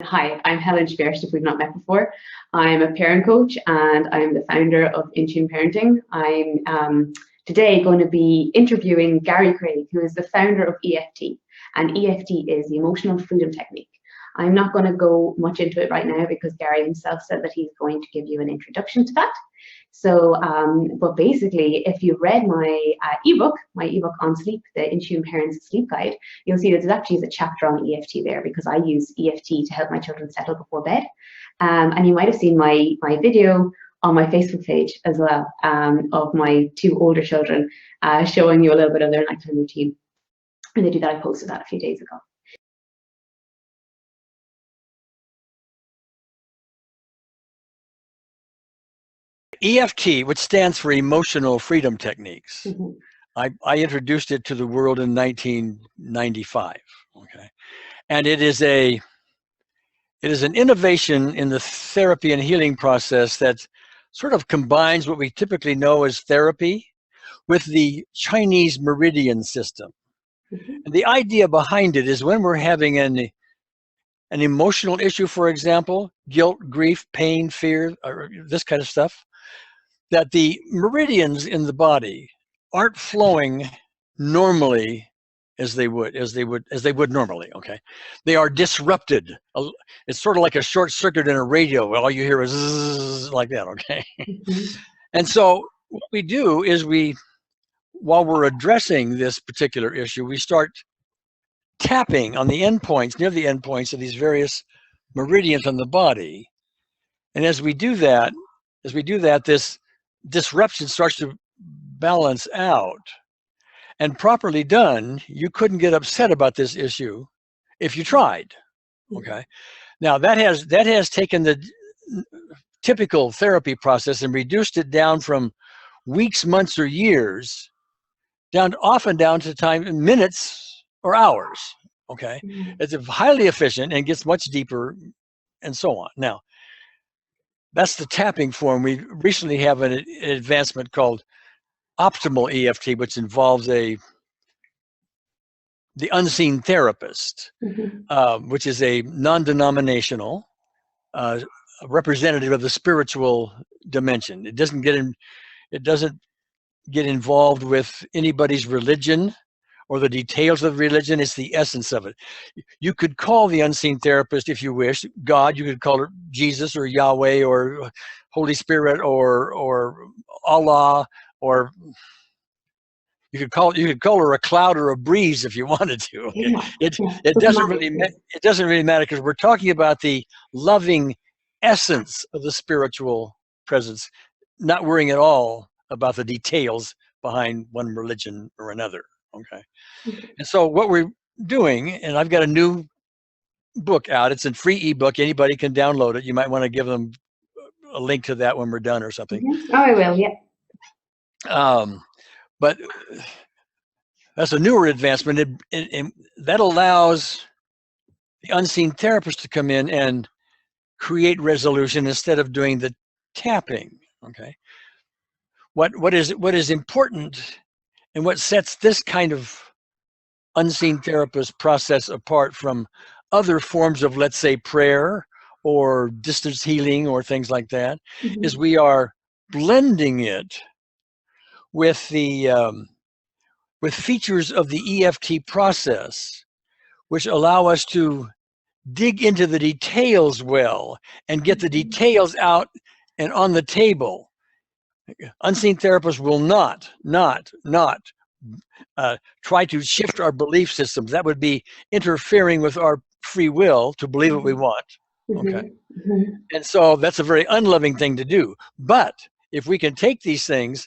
Hi, I'm Helen Swierszcz, if we've not met before. I'm a parent coach and I'm the founder of In Tune Parenting. I'm today going to be interviewing Gary Craig, who is the founder of EFT. And EFT is the Emotional Freedom Technique. I'm not going to go much into it right now because Gary himself said that he's going to give you an introduction to that. So, but basically, if you've read my ebook on sleep, the In Tune Parents Sleep Guide, you'll see that there's actually a chapter on EFT there because I use EFT to help my children settle before bed. And you might have seen my video on my Facebook page as well of my two older children showing you a little bit of their nighttime routine. And they do that. I posted that a few days ago. EFT, which stands for Emotional Freedom Techniques. Mm-hmm. I introduced it to the world in 1995. Okay, and it is an innovation in the therapy and healing process that sort of combines what we typically know as therapy with the Chinese meridian system. Mm-hmm. And the idea behind it is when we're having an emotional issue, for example, guilt, grief, pain, fear, or this kind of stuff, that the meridians in the body aren't flowing normally as they would normally. Okay, they are disrupted. It's sort of like a short circuit in a radio. All you hear is zzz, like that. Okay, Mm-hmm. and so what we do is while we're addressing this particular issue, we start tapping on the endpoints, near the endpoints of these various meridians on the body, and as we do that, this disruption starts to balance out. And properly done, you couldn't get upset about this issue if you tried. Okay. Now that has taken the typical therapy process and reduced it down from weeks, months, or years, often down to time minutes or hours. Okay. Mm-hmm. It's highly efficient and gets much deeper and so on. Now, that's the tapping form. We recently have an advancement called optimal EFT, which involves the unseen therapist, Mm-hmm. which is a non-denominational representative of the spiritual dimension. It doesn't get involved with anybody's religion or the details of religion. It's the essence of it. You could call the unseen therapist, if you wish, God. You could call it Jesus or Yahweh or Holy Spirit or Allah, or you could call her a cloud or a breeze if you wanted to. It doesn't really matter because we're talking about the loving essence of the spiritual presence, not worrying at all about the details behind one religion or another. Okay. And so what we're doing, and I've got a new book out. It's a free ebook. Anybody can download it. You might want to give them a link to that when we're done or something. Mm-hmm. Oh, I will. Yeah. But that's a newer advancement. That allows the unseen therapist to come in and create resolution instead of doing the tapping. Okay. What is important and what sets this kind of unseen therapist process apart from other forms of, let's say, prayer or distance healing or things like that, Mm-hmm. is we are blending it with the with features of the EFT process, which allow us to dig into the details well and get the details out and on the table. Unseen therapists will not try to shift our belief systems. That would be interfering with our free will to believe what we want. Okay. Mm-hmm. And so that's a very unloving thing to do. But if we can take these things,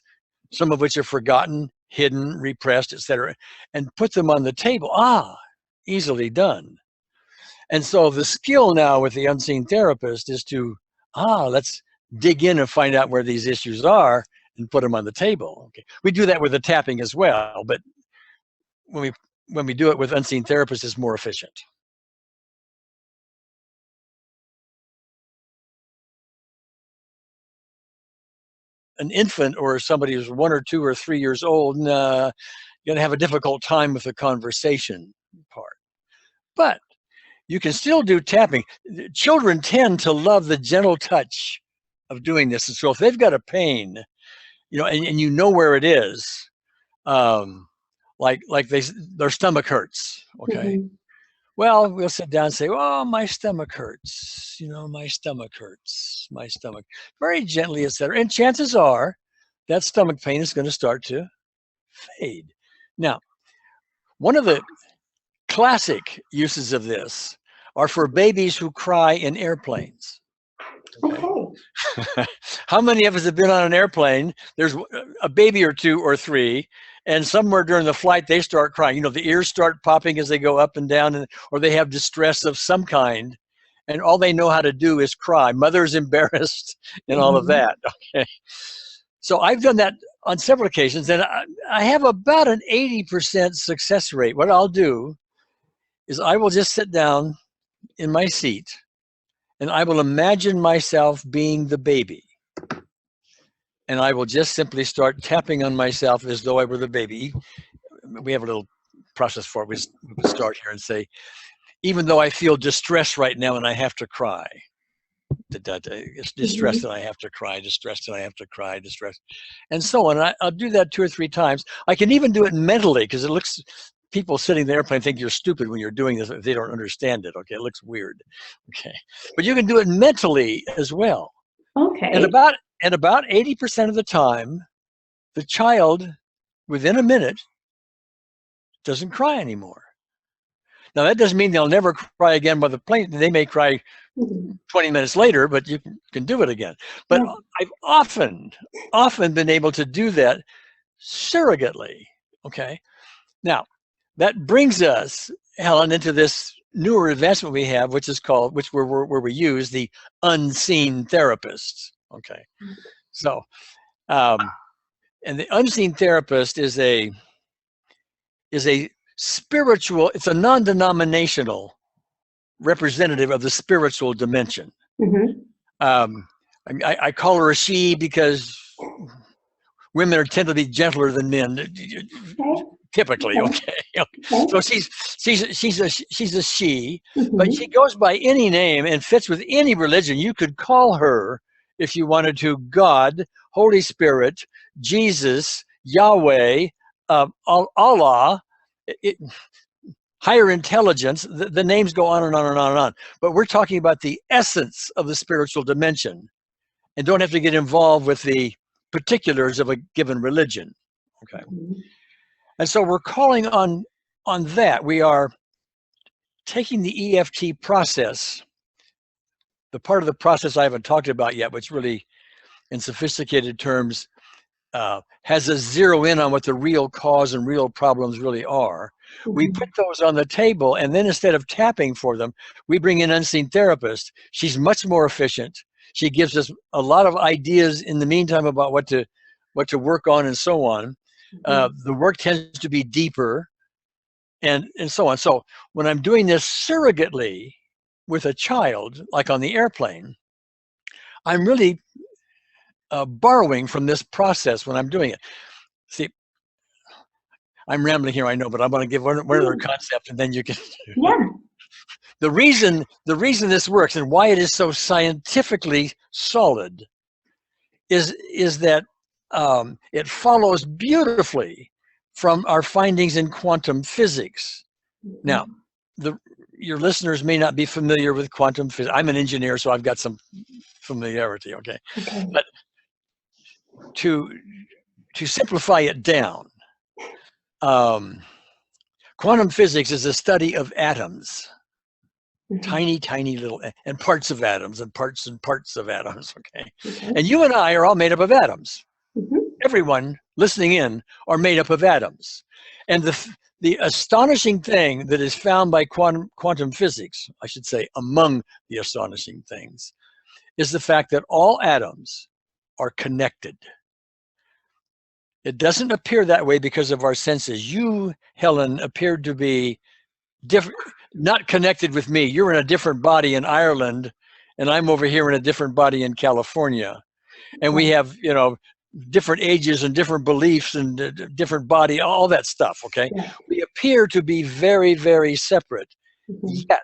some of which are forgotten, hidden, repressed, etc., and put them on the table, easily done. And so the skill now with the unseen therapist is to, let's dig in and find out where these issues are and put them on the table. Okay. We do that with the tapping as well, but when we do it with unseen therapists, it's more efficient. An infant or somebody who's 1 or 2 or 3 years old, you're going to have a difficult time with the conversation part. But you can still do tapping. Children tend to love the gentle touch of doing this. And so if they've got a pain, you know, and you know where it is, like their stomach hurts, okay? Mm-hmm. Well, we'll sit down and say, oh, my stomach hurts, you know, my stomach hurts, my stomach, very gently, etc. And chances are that stomach pain is going to start to fade. Now, one of the classic uses of this are for babies who cry in airplanes. Okay. How many of us have been on an airplane? There's a baby or two or three, and somewhere during the flight they start crying. You know, the ears start popping as they go up and down, or they have distress of some kind, and all they know how to do is cry. Mother's embarrassed and all of that. Okay. So I've done that on several occasions, and I have about an 80% success rate. What I'll do is I will just sit down in my seat and I will imagine myself being the baby. And I will just simply start tapping on myself as though I were the baby. We have a little process for it. We would start here and say, even though I feel distress right now and I have to cry, it's distress and I have to cry, distress and I have to cry, distress, and so on. I'll do that 2 or 3 times. I can even do it mentally, because it looks, people sitting in the airplane think you're stupid when you're doing this if they don't understand it. Okay, it looks weird. Okay, but you can do it mentally as well. Okay. And about 80% of the time, the child within a minute doesn't cry anymore. Now that doesn't mean they'll never cry again by the plane. They may cry 20 minutes later, but you can do it again. But I've often been able to do that surrogately. Okay. Now that brings us, Helen, into this newer advancement we have, which is called, where we use the unseen therapist. Okay. So, and the unseen therapist is a spiritual, it's a non-denominational representative of the spiritual dimension. I call her a she because women tend to be gentler than men, typically. Okay. So she's a she, but she goes by any name and fits with any religion. You could call her, if you wanted to, God, Holy Spirit, Jesus, Yahweh, Allah, higher intelligence. The names go on and on and on and on. But we're talking about the essence of the spiritual dimension, and don't have to get involved with the particulars of a given religion. Okay. And so we're calling on that. We are taking the EFT process, the part of the process I haven't talked about yet, which really, in sophisticated terms, has us zero in on what the real cause and real problems really are. We put those on the table, and then instead of tapping for them, we bring in unseen therapist. She's much more efficient. She gives us a lot of ideas in the meantime about what to work on and so on. The work tends to be deeper and so on. So when I'm doing this surrogately with a child, like on the airplane, I'm really borrowing from this process when I'm doing it. See, I'm rambling here, I know, but I'm going to give one other concept, and then you can. Yeah. The reason this works and why it is so scientifically solid is that it follows beautifully from our findings in quantum physics. Now, your listeners may not be familiar with quantum physics. I'm an engineer, so I've got some familiarity. Okay. But to simplify it down, quantum physics is a study of atoms, tiny little, and parts of atoms, and parts of atoms. Okay. And you and I are all made up of atoms. Everyone listening in are made up of atoms. And the astonishing thing that is found by quantum physics, I should say among the astonishing things, is the fact that all atoms are connected. It doesn't appear that way because of our senses. You, Helen, appeared to be different, not connected with me. You're in a different body in Ireland, and I'm over here in a different body in California. And we have, different ages and different beliefs and different body, all that stuff, okay? We appear to be very, very separate. Yet,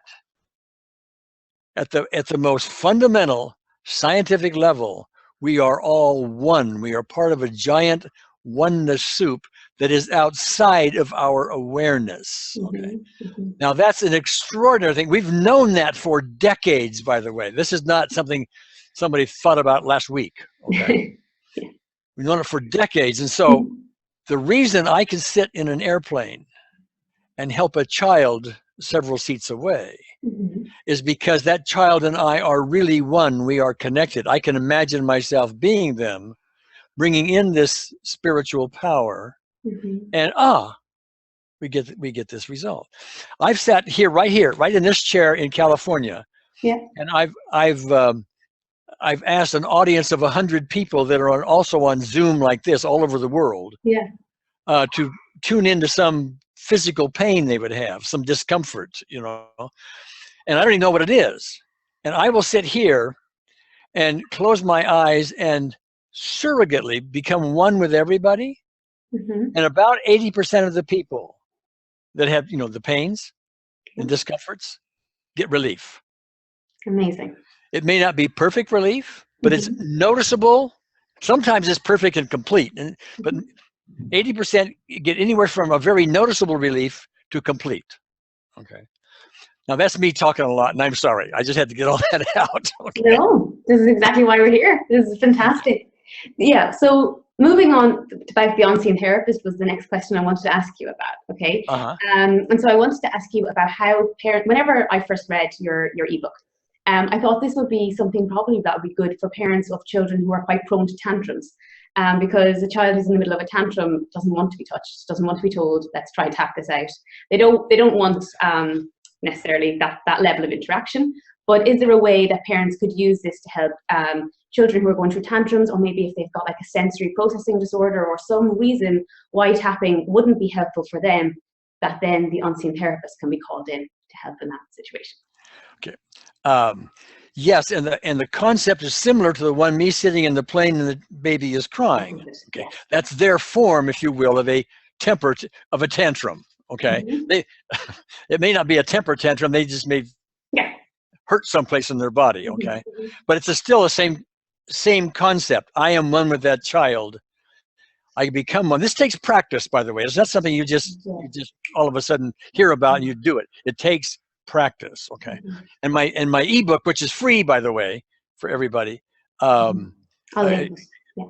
at the most fundamental scientific level, we are all one. We are part of a giant oneness soup that is outside of our awareness. Okay. Now that's an extraordinary thing. We've known that for decades, by the way. This is not something somebody thought about last week. Okay. Yeah. We've known it for decades. And so the reason I can sit in an airplane and help a child several seats away is because that child and I are really one. We are connected. I can imagine myself being them, bringing in this spiritual power, and we get this result. I've sat right in this chair in California, and I've asked an audience of 100 people that are also on Zoom like this all over the world, to tune into some physical pain they would have, some discomfort, you know, and I don't even know what it is. And I will sit here and close my eyes and surrogately become one with everybody. And about 80% of the people that have, you know, the pains and discomforts get relief. Amazing. It may not be perfect relief, but it's noticeable. Sometimes it's perfect and complete, but 80% get anywhere from a very noticeable relief to complete. Okay. Now that's me talking a lot, and I'm sorry. I just had to get all that out. Okay. No, this is exactly why we're here. This is fantastic. Yeah. So moving on about the unseen therapist was the next question I wanted to ask you about. Okay. And so I wanted to ask you about how whenever I first read your ebook, I thought this would be something probably that would be good for parents of children who are quite prone to tantrums. Because a child who's in the middle of a tantrum doesn't want to be touched, doesn't want to be told, let's try and tap this out. They don't want necessarily that level of interaction. But is there a way that parents could use this to help children who are going through tantrums, or maybe if they've got like a sensory processing disorder or some reason why tapping wouldn't be helpful for them, that then the unseen therapist can be called in to help in that situation? Okay. Yes, and the concept is similar to the one me sitting in the plane and the baby is crying. Okay, that's their form, if you will, of a tantrum. Okay, it may not be a temper tantrum; they just may hurt someplace in their body. Okay, but it's still the same concept. I am one with that child. I become one. This takes practice, by the way. It's not something you just all of a sudden hear about and you do it. It takes practice. Okay. And my ebook, which is free, by the way, for everybody,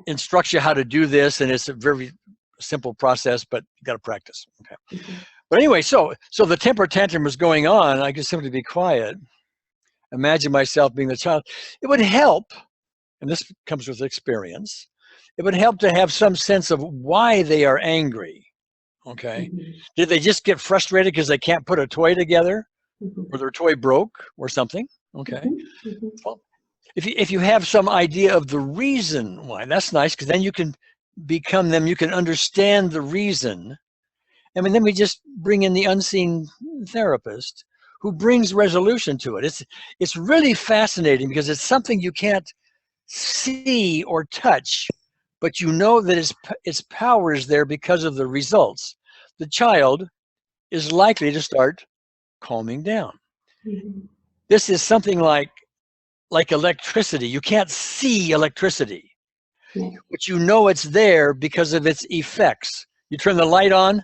instructs you how to do this, and it's a very simple process, but you got to practice. Okay. But anyway, so the temper tantrum was going on. I could simply be quiet, imagine myself being the child. It would help, and this comes with experience, it would help to have some sense of why they are angry. Okay. Did they just get frustrated because they can't put a toy together? Or their toy broke or something. Okay. Well, if you have some idea of the reason why, that's nice, because then you can become them. You can understand the reason. I mean, then we just bring in the unseen therapist who brings resolution to it. It's really fascinating because it's something you can't see or touch, but you know that its power is there because of the results. The child is likely to start calming down. This is something like electricity. You can't see electricity, but you know it's there because of its effects. You turn the light on,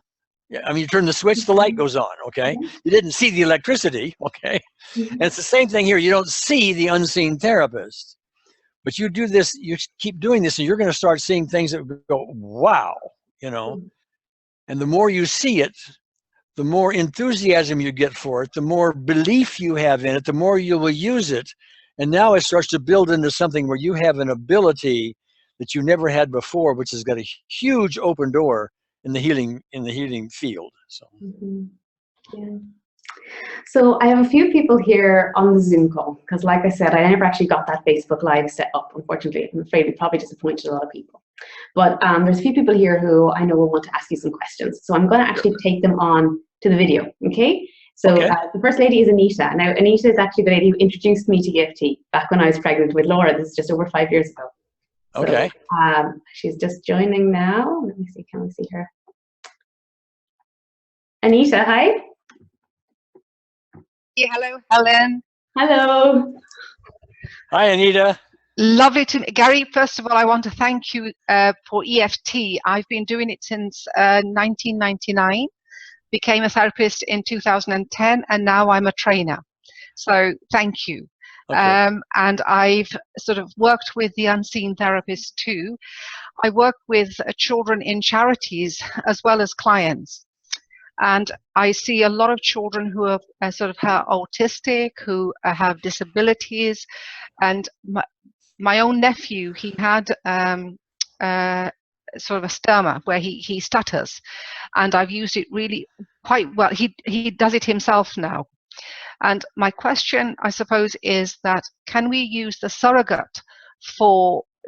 I mean, you turn the switch, the light goes on, okay? You didn't see the electricity, okay? And it's the same thing here. You don't see the unseen therapist, but you do this, you keep doing this, and you're going to start seeing things that go, wow, you know? And the more you see it, the more enthusiasm you get for it, the more belief you have in it, the more you will use it. And now it starts to build into something where you have an ability that you never had before, which has got a huge open door in the healing field. So. So I have a few people here on the Zoom call, because like I said, I never actually got that Facebook Live set up, unfortunately. I'm afraid we probably disappointed a lot of people. But there's a few people here who I know will want to ask you some questions. So I'm going to actually take them on to the video, okay? So the first lady is Anita. Now, Anita is actually the lady who introduced me to EFT back when I was pregnant with Laura. This is just over 5 years ago. So, okay. She's just joining now. Let me see, can we see her? Anita, hi. Yeah, hello, Helen. Hello. Hi, Anita. Lovely to Gary. First of all, I want to thank you for EFT. I've been doing it since 1999, became a therapist in 2010, and now I'm a trainer. So thank you. Okay. And I've sort of worked with the unseen therapist too. I work with children in charities as well as clients. And I see a lot of children who are sort of autistic, who have disabilities. And my own nephew, he had sort of a stammer where he stutters. And I've used it really quite well. He does it himself now. And my question, I suppose, is that can we use the surrogate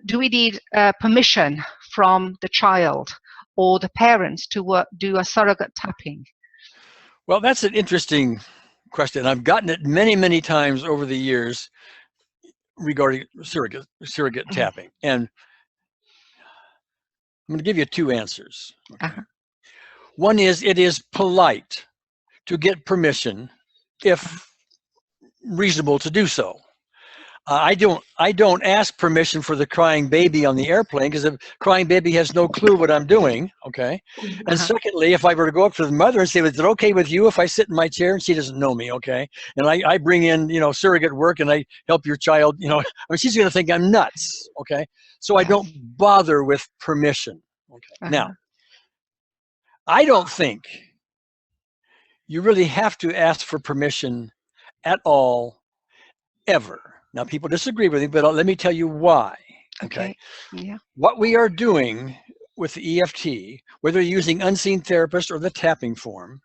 do we need permission from the child or the parents to do a surrogate tapping? Well, that's an interesting question. I've gotten it many, many times over the years regarding surrogate tapping. And I'm going to give you two answers. Okay. One is, it is polite to get permission if reasonable to do so. I don't ask permission for the crying baby on the airplane, because the crying baby has no clue what I'm doing. Okay. And secondly, if I were to go up to the mother and say, is it okay with you if I sit in my chair, and she doesn't know me? Okay. And I bring in, surrogate work, and I help your child, I mean, she's going to think I'm nuts. Okay. So I don't bother with permission. Okay. Now, I don't think you really have to ask for permission at all, ever. Now, people disagree with me, but let me tell you why. Okay. Yeah. What we are doing with the EFT, whether you're using unseen therapist or the tapping form,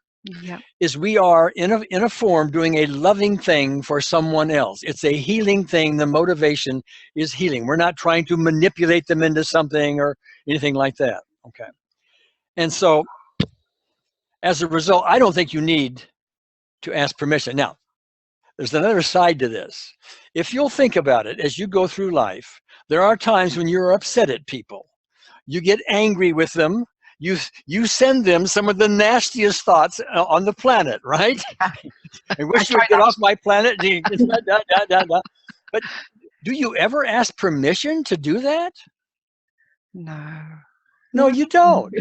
is we are in a form doing a loving thing for someone else. It's a healing thing. The motivation is healing. We're not trying to manipulate them into something or anything like that. Okay. And so, as a result, I don't think you need to ask permission. Now, there's another side to this. If you'll think about it as you go through life, there are times when you're upset at people. You get angry with them. You send them some of the nastiest thoughts on the planet, right? I wish you would get off my planet. But do you ever ask permission to do that? No. No, you don't.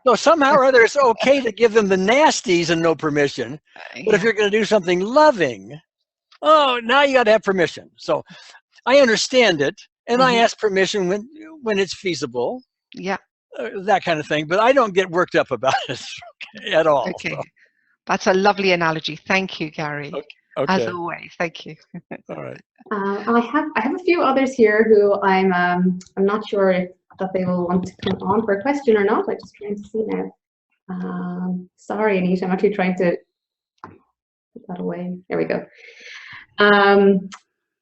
No, somehow or other, it's okay to give them the nasties and no permission. But if you're going to do something loving, oh, now you got to have permission. So I understand it, and I ask permission when it's feasible. Yeah. That kind of thing. But I don't get worked up about it at all. Okay. So. That's a lovely analogy. Thank you, Gary. Okay. As always. Thank you. All right. I have a few others here who I'm not sure if that they will want to come on for a question or not. I'm just trying to see now. Sorry, Anita, I'm actually trying to put that away. There we go.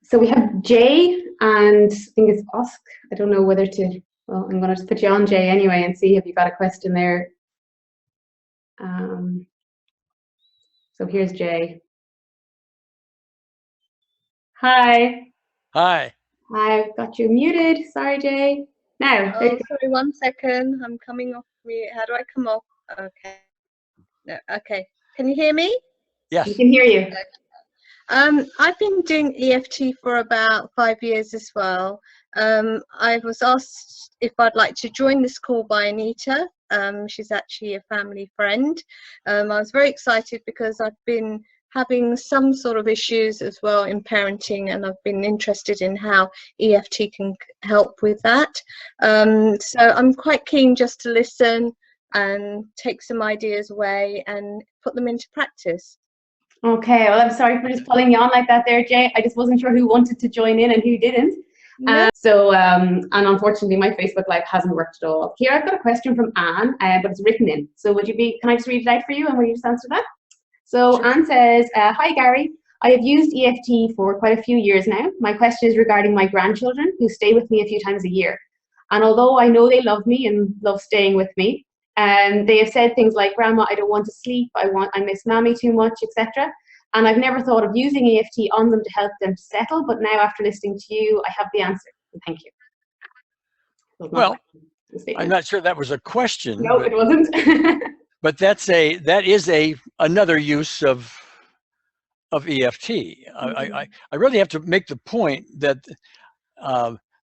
So we have Jay, and I think it's Osk. I don't know whether to, well, I'm going to just put you on, Jay, anyway, and see if you got a question there. So here's Jay. Hi. Hi. I've got you muted. Sorry, Jay. Now. Oh, sorry, 1 second. I'm coming off mute. How do I come off? Okay. No, okay. Can you hear me? Yes. We can hear you. Okay. I've been doing EFT for about 5 years as well. I was asked if I'd like to join this call by Anita. She's actually a family friend. I was very excited because I've been having some sort of issues as well in parenting, and I've been interested in how EFT can help with that. So I'm quite keen just to listen and take some ideas away and put them into practice. Okay, well, I'm sorry for just pulling you on like that there, Jay. I just wasn't sure who wanted to join in and who didn't. And unfortunately, my Facebook Live hasn't worked at all. Here, I've got a question from Anne, but it's written in. So can I just read it out for you, and will you just answer that? So sure. Anne says, hi, Gary. I have used EFT for quite a few years now. My question is regarding my grandchildren who stay with me a few times a year. And although I know they love me and love staying with me, they have said things like, Grandma, I don't want to sleep, I miss Mommy too much, etc. And I've never thought of using EFT on them to help them settle, but now after listening to you, I have the answer. Thank you. Well, I'm not sure that was a question. No, it wasn't. But that is another use of of EFT. I really have to make the point that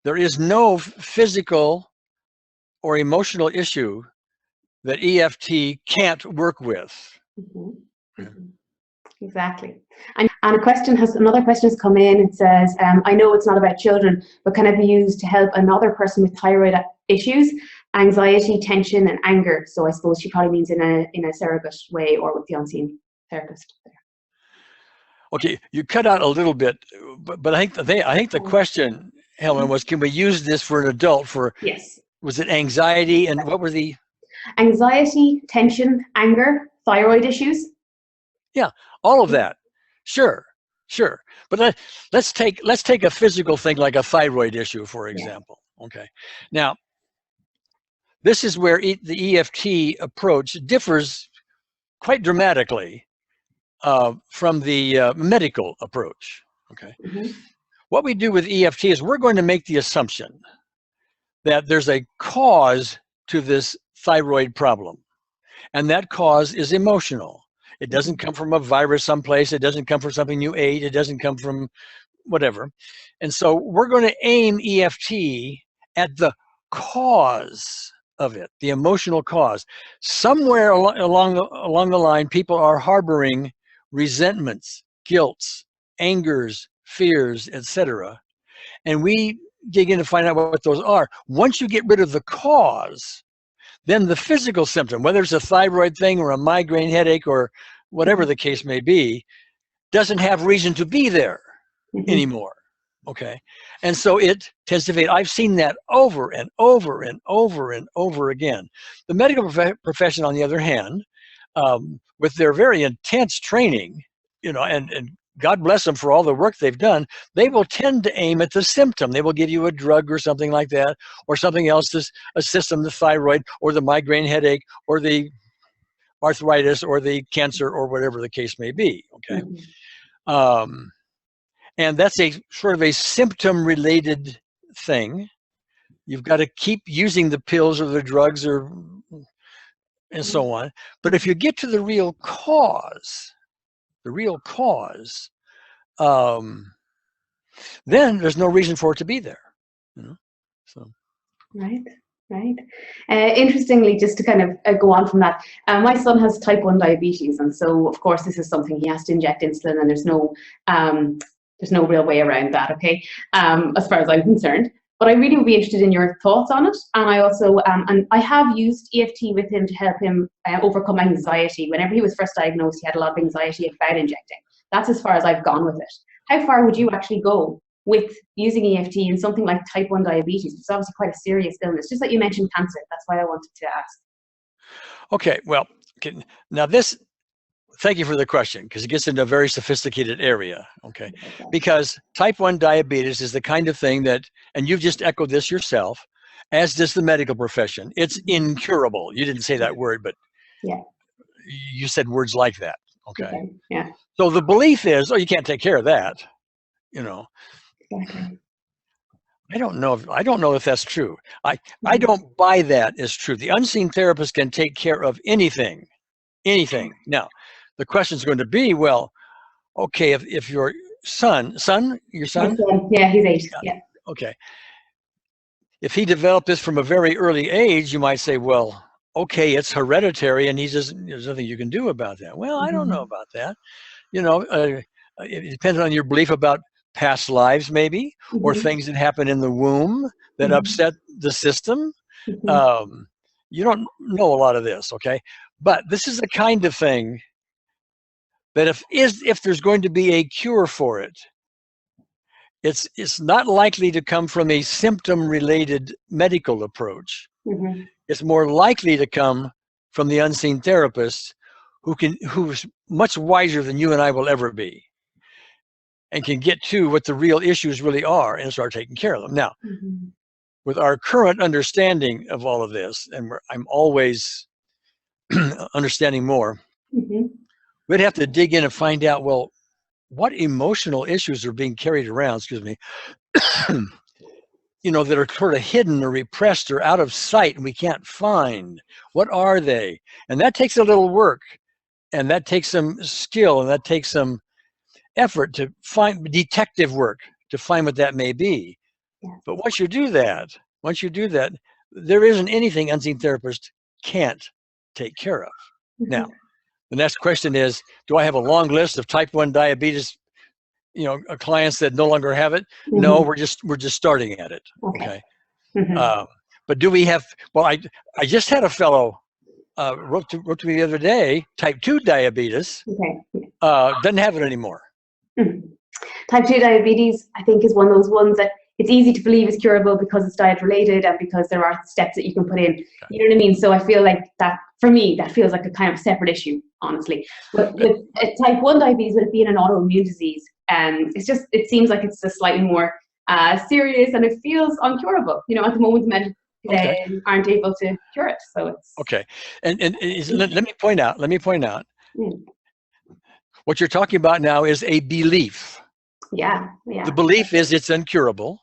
there is no physical or emotional issue that EFT can't work with. Exactly. And another question has come in. It says, I know it's not about children, but can it be used to help another person with thyroid issues, anxiety, tension, and anger? So I suppose she probably means in a surrogate way or with the unseen therapist. Okay, you cut out a little bit, but I think the question, Helen, was, can we use this for an adult for? Yes. Was it anxiety and what were the? Anxiety, tension, anger, thyroid issues. Yeah, all of that. Sure. But let's take a physical thing like a thyroid issue, for example. Yeah. Okay. Now, this is where the EFT approach differs quite dramatically from the medical approach. Okay. What we do with EFT is we're going to make the assumption that there's a cause to this thyroid problem, and that cause is emotional. It doesn't come from a virus someplace. It doesn't come from something you ate. It doesn't come from whatever. And so we're going to aim EFT at the cause of it, the emotional cause. Somewhere along the line, people are harboring resentments, guilts, angers, fears, etc. And we dig in to find out what those are. Once you get rid of the cause, then the physical symptom, whether it's a thyroid thing or a migraine headache or whatever the case may be, doesn't have reason to be there anymore. Okay. And so it tends to fade. I've seen that over and over and over and over again. The medical profession, on the other hand, with their very intense training, and God bless them for all the work they've done, they will tend to aim at the symptom. They will give you a drug or something like that, or something else to assist them, the thyroid or the migraine headache or the arthritis or the cancer or whatever the case may be. Okay. And that's a sort of a symptom-related thing. You've got to keep using the pills or the drugs and so on. But if you get to the real cause, then there's no reason for it to be there. So. Right. Interestingly, just to kind of go on from that, my son has type 1 diabetes, and so of course this is something he has to inject insulin, and there's no real way around that. Okay, as far as I'm concerned. But I really would be interested in your thoughts on it, and I also and I have used EFT with him to help him overcome anxiety. Whenever he was first diagnosed, he had a lot of anxiety about injecting. That's as far as I've gone with it. How far would you actually go with using EFT in something like type 1 diabetes? It's obviously quite a serious illness. Just like you mentioned cancer, that's why I wanted to ask. Okay, well, now this, thank you for the question, because it gets into a very sophisticated area, okay? Because type 1 diabetes is the kind of thing that, and you've just echoed this yourself, as does the medical profession, it's incurable. You didn't say that word, but you said words like that, okay? Yeah. So the belief is, you can't take care of that, Exactly. I don't know if that's true. I don't buy that as true. The unseen therapist can take care of anything. Now, the question is going to be, well, okay, if your son? Yeah, he's 8. Yeah. Okay. If he developed this from a very early age, you might say, well, okay, it's hereditary, and there's nothing you can do about that. Well, I don't know about that. It depends on your belief about past lives, maybe, or things that happen in the womb that upset the system. You don't know a lot of this, okay? But this is the kind of thing that if there's going to be a cure for it, it's not likely to come from a symptom-related medical approach. It's more likely to come from the unseen therapist who's much wiser than you and I will ever be, and can get to what the real issues really are and start taking care of them. Now, with our current understanding of all of this, and I'm always understanding more, we'd have to dig in and find out, well, what emotional issues are being carried around, that are sort of hidden or repressed or out of sight and we can't find. What are they? And that takes a little work, and that takes some skill, and that takes some effort to find detective work to find what that may be. Yes. But once you do that, there isn't anything unseen therapist can't take care of. Now, the next question is, do I have a long list of type 1 diabetes, clients that no longer have it? No, we're just starting at it. Okay. But do we have, well, I just had a fellow wrote to me the other day, type 2 diabetes, doesn't have it anymore. Type 2 diabetes, I think, is one of those ones that it's easy to believe is curable because it's diet related and because there are steps that you can put in. You know what I mean? So I feel like that, for me, that feels like a kind of separate issue, honestly. But with type 1 diabetes, with it being an autoimmune disease, it seems like it's just slightly more serious, and it feels uncurable. At the moment, the medical aren't able to cure it. So it's okay. And let me point out. What you're talking about now is a belief. Yeah. The belief is it's incurable.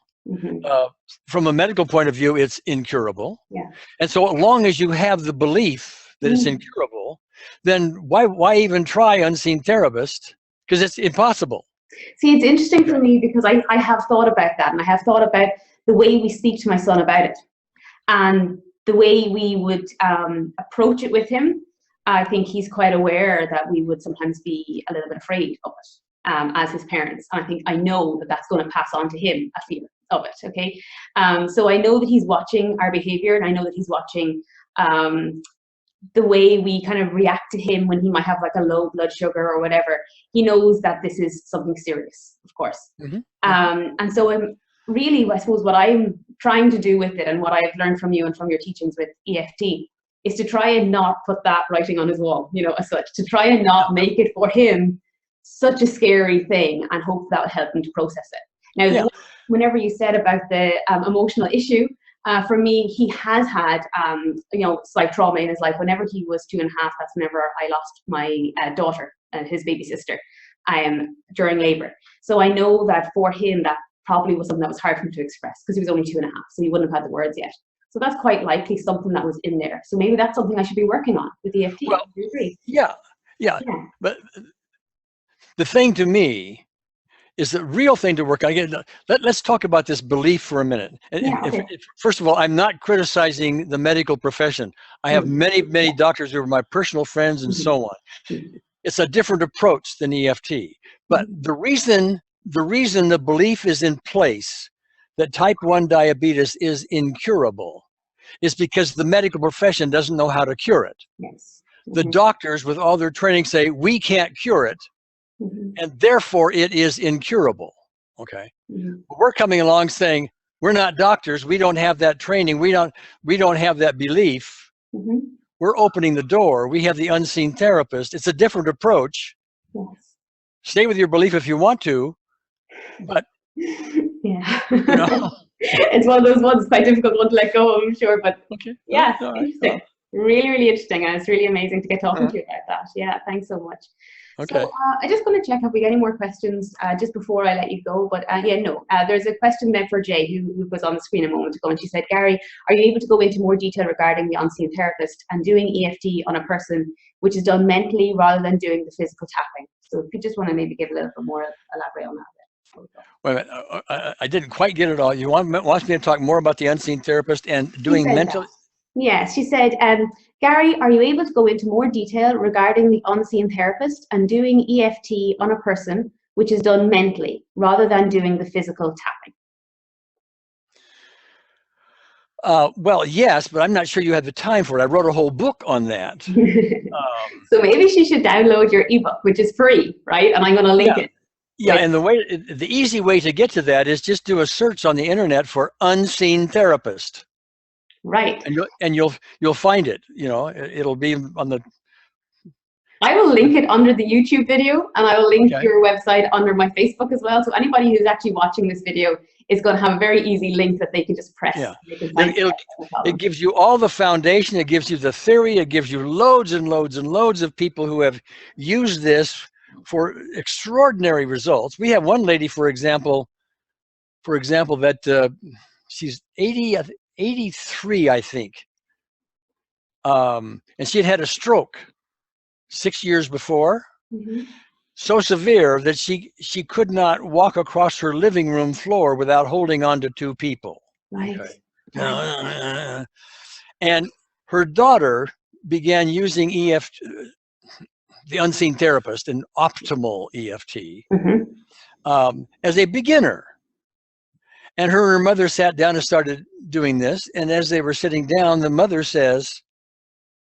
From a medical point of view, it's incurable. Yeah. And so, as long as you have the belief that it's incurable, then why even try unseen therapist? Because it's impossible. See, it's interesting for me because I have thought about that, and I have thought about the way we speak to my son about it, and the way we would approach it with him. I think he's quite aware that we would sometimes be a little bit afraid of it as his parents. And I know that that's going to pass on to him a fear of it, okay? So I know that he's watching our behavior, and I know that he's watching the way we kind of react to him when he might have like a low blood sugar or whatever. He knows that this is something serious, of course. And so really, I suppose what I'm trying to do with it, and what I've learned from you and from your teachings with EFT, is to try and not put that writing on his wall, as such, to try and not make it for him such a scary thing, and hope that will help him to process it. Now, whenever you said about the emotional issue, for me, he has had, slight trauma in his life. Whenever he was 2.5, that's whenever I lost my daughter, his baby sister, during labor. So I know that for him, that probably was something that was hard for him to express, because he was only 2.5, so he wouldn't have had the words yet. So that's quite likely something that was in there. So maybe that's something I should be working on with EFT. Well, do you agree? Yeah. But the thing to me is the real thing to work on. Again, let's talk about this belief for a minute. First of all, I'm not criticizing the medical profession. I have many doctors who are my personal friends and so on. It's a different approach than EFT. But the reason the belief is in place that type 1 diabetes is incurable is because the medical profession doesn't know how to cure it. Yes. The doctors, with all their training, say we can't cure it, and therefore it is incurable. Okay. But we're coming along saying we're not doctors, we don't have that training, we don't have that belief. We're opening the door. We have the unseen therapist. It's a different approach. Yes. Stay with your belief if you want to, but it's one of those ones, quite difficult one to let go of, I'm sure, but interesting. Really interesting, and it's really amazing to get talking to you about that. Yeah, thanks so much. Okay. So I just want to check, have we got any more questions just before I let you go? But there's a question there for Jay, who was on the screen a moment ago, and she said, Gary, are you able to go into more detail regarding the unseen therapist and doing EFT on a person, which is done mentally rather than doing the physical tapping? So if you just want to maybe give a little bit more elaborate on that. Wait a minute, I didn't quite get it all. You want me to talk more about the unseen therapist and doing mental? Yes, she said, Gary, are you able to go into more detail regarding the unseen therapist and doing EFT on a person, which is done mentally rather than doing the physical tapping? Well, yes, but I'm not sure you have the time for it. I wrote a whole book on that. So maybe she should download your ebook, which is free, right? And I'm going to link it. Yeah, and the easy way to get to that is just do a search on the internet for unseen therapist. Right. And you'll find it. It'll be on the. I will link it under the YouTube video, and I will link your website under my Facebook as well. So anybody who's actually watching this video is going to have a very easy link that they can just press. Yeah. It gives you all the foundation. It gives you the theory. It gives you loads and loads and loads of people who have used this for extraordinary results. We have one lady, for example, that she's 83, I think, and she had a stroke 6 years before, so severe that she could not walk across her living room floor without holding on to two people. Right. Okay. And her daughter began using EFT, the unseen therapist, an optimal EFT, as a beginner. And her mother sat down and started doing this. And as they were sitting down, the mother says,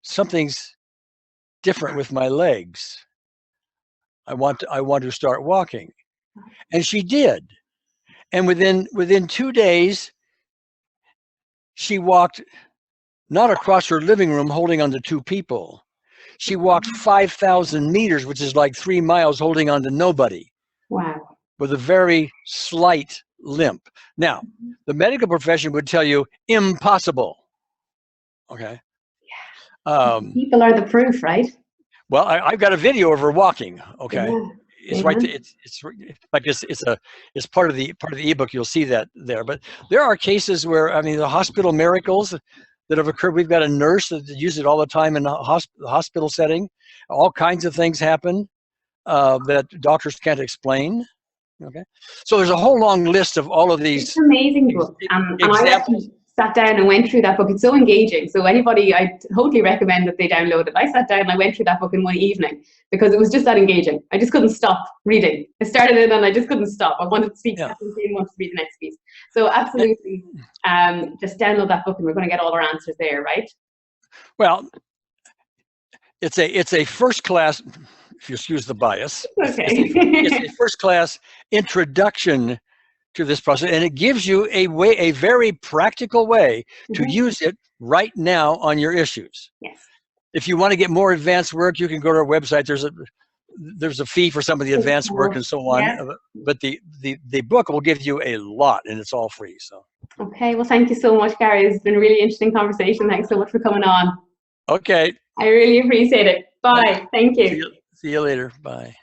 something's different with my legs. I want to start walking. And she did. And within 2 days, she walked not across her living room holding on to two people. She walked 5,000 meters, which is like 3 miles, holding on to nobody. Wow. With a very slight limp. Now, the medical profession would tell you impossible. Okay. Yeah. People are the proof, right? Well, I've got a video of her walking. Okay. Yeah. It's right there. It's like it's part of the ebook. You'll see that there. But there are cases where, I mean, the hospital miracles that have occurred. We've got a nurse that uses it all the time in the hospital setting. All kinds of things happen that doctors can't explain. Okay, so there's a whole long list of all of these. It's an amazing book, and I actually sat down and went through that book. It's so engaging. So anybody, I totally recommend that they download it. I sat down and I went through that book in one evening because it was just that engaging. I just couldn't stop reading. I started it and I just couldn't stop. I wanted to see, I wanted to read the next piece. So absolutely, just download that book and we're going to get all our answers there, right? Well, it's a first class, if you excuse the bias, okay. it's a first class introduction to this process, and it gives you a very practical way to use it right now on your issues. Yes. If you want to get more advanced work, you can go to our website. There's a fee for some of the advanced work and so on. Yeah. But the book will give you a lot, and it's all free. So. Okay. Well, thank you so much, Gary. It's been a really interesting conversation. Thanks so much for coming on. Okay. I really appreciate it. Bye. Thank you. See you later. Bye.